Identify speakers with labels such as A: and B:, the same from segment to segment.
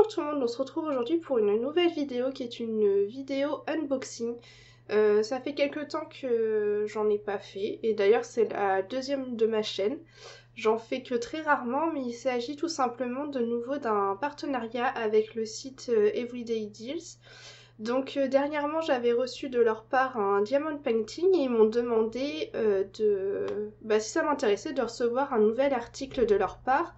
A: Bonjour tout le monde, on se retrouve aujourd'hui pour une nouvelle vidéo qui est une vidéo unboxing. Ça fait quelques temps que j'en ai pas fait et d'ailleurs c'est la deuxième de ma chaîne. J'en fais que très rarement mais il s'agit tout simplement de nouveau d'un partenariat avec le site Everyday Deals. Donc dernièrement j'avais reçu de leur part un diamond painting et ils m'ont demandé si ça m'intéressait de recevoir un nouvel article de leur part.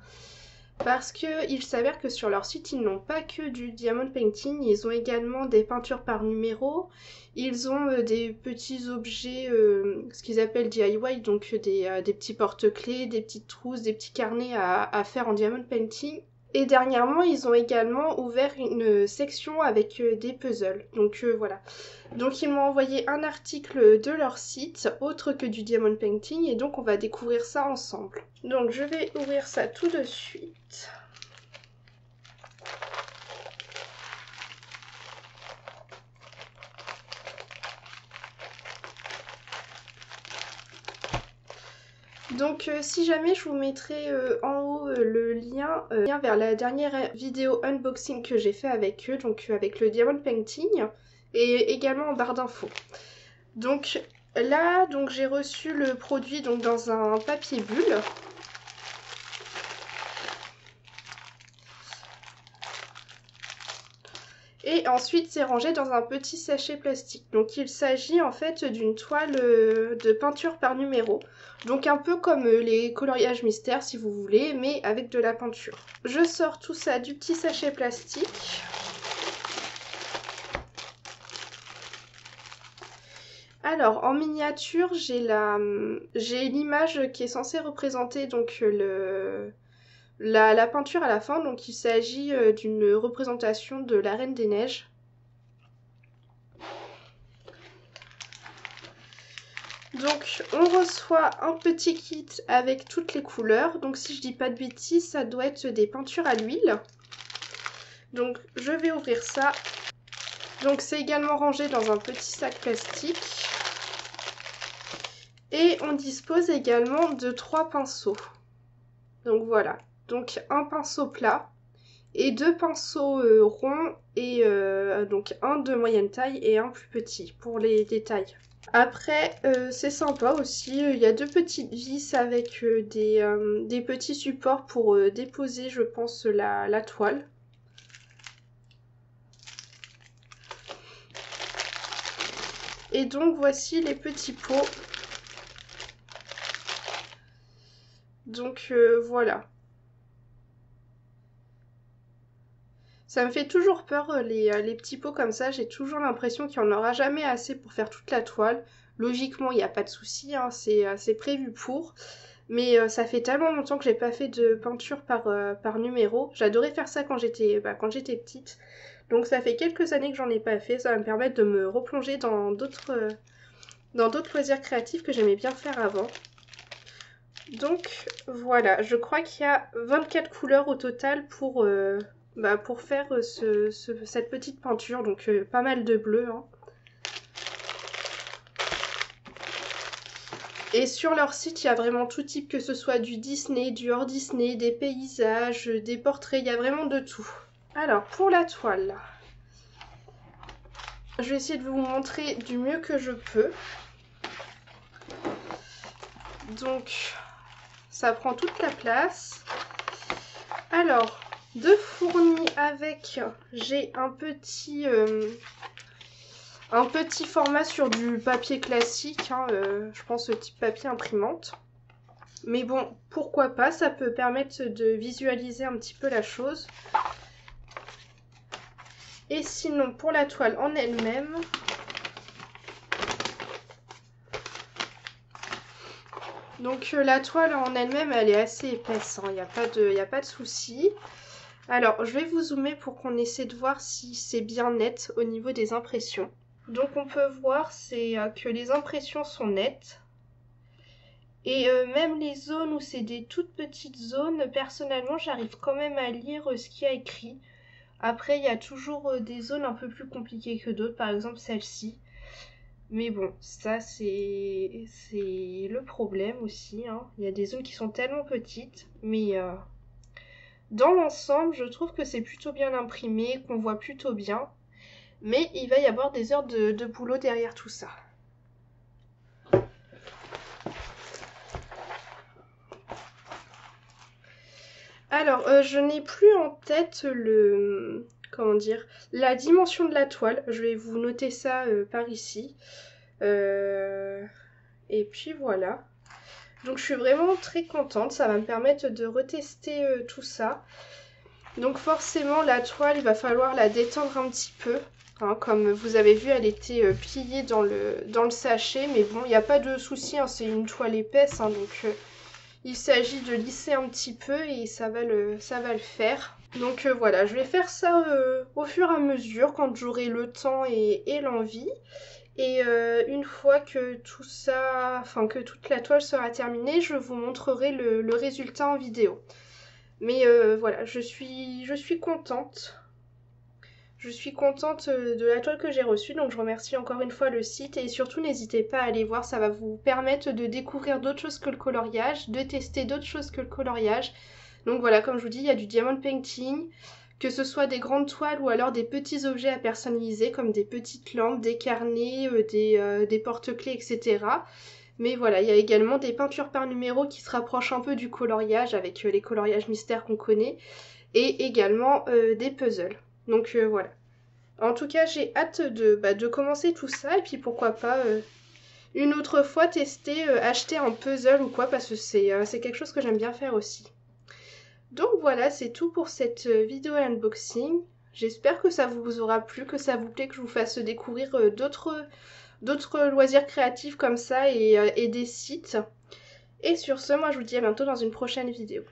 A: Parce qu'il s'avère que sur leur site, ils n'ont pas que du diamond painting, ils ont également des peintures par numéro, ils ont des petits objets, ce qu'ils appellent DIY, donc des petits porte-clés, des petites trousses, des petits carnets à faire en diamond painting. Et dernièrement, ils ont également ouvert une section avec des puzzles. Donc voilà. Donc ils m'ont envoyé un article de leur site, autre que du diamond painting, et donc on va découvrir ça ensemble. Donc je vais ouvrir ça tout de suite. Donc si jamais je vous mettrai en haut le lien vers la dernière vidéo unboxing que j'ai fait avec eux, donc avec le diamond painting, et également en barre d'infos. Donc là, j'ai reçu le produit dans un papier bulle. Et ensuite, c'est rangé dans un petit sachet plastique. Donc il s'agit en fait d'une toile de peinture par numéro. Donc un peu comme les coloriages mystères si vous voulez, mais avec de la peinture. Je sors tout ça du petit sachet plastique. Alors en miniature, j'ai l'image qui est censée représenter donc la peinture à la fin, donc il s'agit d'une représentation de la Reine des Neiges. Donc on reçoit un petit kit avec toutes les couleurs, donc si je dis pas de bêtises, ça doit être des peintures à l'huile. Donc je vais ouvrir ça. Donc c'est également rangé dans un petit sac plastique. Et on dispose également de 3 pinceaux. Donc voilà. Donc un pinceau plat et 2 pinceaux ronds et donc un de moyenne taille et un plus petit pour les détails. Après c'est sympa aussi, il y a 2 petites vis avec des petits supports pour déposer je pense la toile. Et donc voici les petits pots. Donc voilà. Ça me fait toujours peur les petits pots comme ça, j'ai toujours l'impression qu'il n'y en aura jamais assez pour faire toute la toile. Logiquement, il n'y a pas de souci, hein, c'est prévu pour. Mais ça fait tellement longtemps que j'ai pas fait de peinture par numéro. J'adorais faire ça quand j'étais petite. Donc ça fait quelques années que j'en ai pas fait, ça va me permettre de me replonger dans d'autres loisirs créatifs que j'aimais bien faire avant. Donc voilà, je crois qu'il y a 24 couleurs au total pour faire cette petite peinture, donc pas mal de bleu. Hein. Et sur leur site, il y a vraiment tout type, que ce soit du Disney, du hors Disney, des paysages, des portraits, il y a vraiment de tout. Alors, pour la toile, je vais essayer de vous montrer du mieux que je peux. Donc, ça prend toute la place. Alors, de fourni avec, j'ai un petit format sur du papier classique, hein, je pense type papier imprimante. Mais bon, pourquoi pas, ça peut permettre de visualiser un petit peu la chose. Et sinon, pour la toile en elle-même, donc la toile en elle-même, elle est assez épaisse, il n'y a pas de souci. Alors, je vais vous zoomer pour qu'on essaie de voir si c'est bien net au niveau des impressions. Donc on peut voir que les impressions sont nettes. Et même les zones où c'est des toutes petites zones, personnellement, j'arrive quand même à lire ce qu'il y a écrit. Après, il y a toujours des zones un peu plus compliquées que d'autres, par exemple celle-ci. Mais bon, ça c'est le problème aussi. Hein. Il y a des zones qui sont tellement petites, mais Dans l'ensemble, je trouve que c'est plutôt bien imprimé, qu'on voit plutôt bien. Mais il va y avoir des heures de boulot derrière tout ça. Alors, je n'ai plus en tête comment dire, la dimension de la toile. Je vais vous noter ça par ici. Et puis voilà. Donc je suis vraiment très contente, ça va me permettre de retester tout ça. Donc forcément la toile, il va falloir la détendre un petit peu. Hein, comme vous avez vu, elle était pliée dans le sachet, mais bon, il n'y a pas de souci, hein, c'est une toile épaisse, hein, donc il s'agit de lisser un petit peu et ça va le faire. Donc voilà, je vais faire ça au fur et à mesure, quand j'aurai le temps et l'envie. Et une fois que tout ça, enfin que toute la toile sera terminée, je vous montrerai le résultat en vidéo. Mais voilà, je suis contente. Je suis contente de la toile que j'ai reçue, donc je remercie encore une fois le site et surtout n'hésitez pas à aller voir, ça va vous permettre de découvrir d'autres choses que le coloriage, de tester d'autres choses que le coloriage. Donc voilà, comme je vous dis, il y a du diamond painting, que ce soit des grandes toiles ou alors des petits objets à personnaliser comme des petites lampes, des carnets, des porte-clés, etc. Mais voilà, il y a également des peintures par numéro qui se rapprochent un peu du coloriage avec les coloriages mystères qu'on connaît et également des puzzles. Donc voilà. En tout cas, j'ai hâte de commencer tout ça et puis pourquoi pas une autre fois tester, acheter un puzzle ou quoi parce que c'est quelque chose que j'aime bien faire aussi. Donc voilà, c'est tout pour cette vidéo unboxing. J'espère que ça vous aura plu, que ça vous plaît, que je vous fasse découvrir d'autres loisirs créatifs comme ça et des sites. Et sur ce, moi je vous dis à bientôt dans une prochaine vidéo.